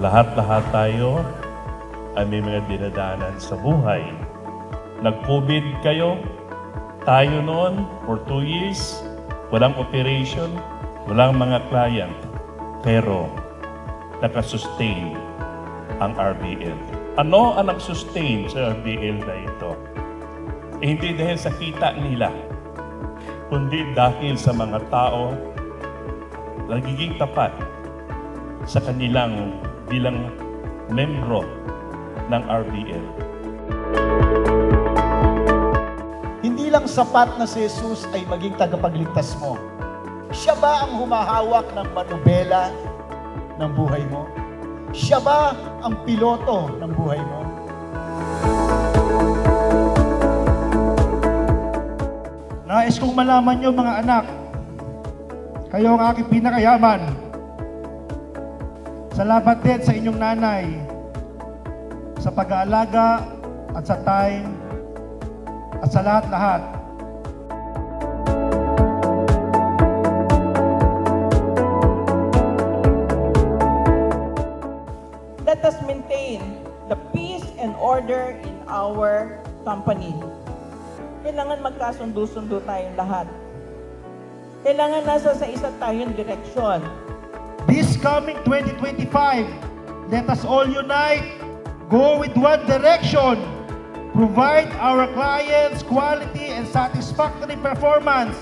Lahat-lahat tayo ay may mga dinadaanan sa buhay. Nag-COVID kayo, tayo noon for 2 years, walang operation, walang mga client, pero nakasustain ang RBL. Ano ang nag-sustain sa RBL na ito? Hindi dahil sa kita nila, kundi dahil sa mga tao nagiging tapat sa kanilang bilang membro ng RBL. Hindi lang sapat na si Jesus ay maging tagapagligtas mo. Siya ba ang humahawak ng manubela ng buhay mo? Siya ba ang piloto ng buhay mo? Nais kong malaman nyo mga anak, kayo ang aking pinakayaman. Salamat din sa inyong nanay sa pag-aalaga at sa time at sa lahat-lahat. Let us maintain the peace and order in our company. Kailangan magkasundo-sundo tayong lahat. Kailangan nasa sa isa tayong direksyon. This coming 2025, let us all unite, go with one direction, provide our clients quality and satisfactory performance,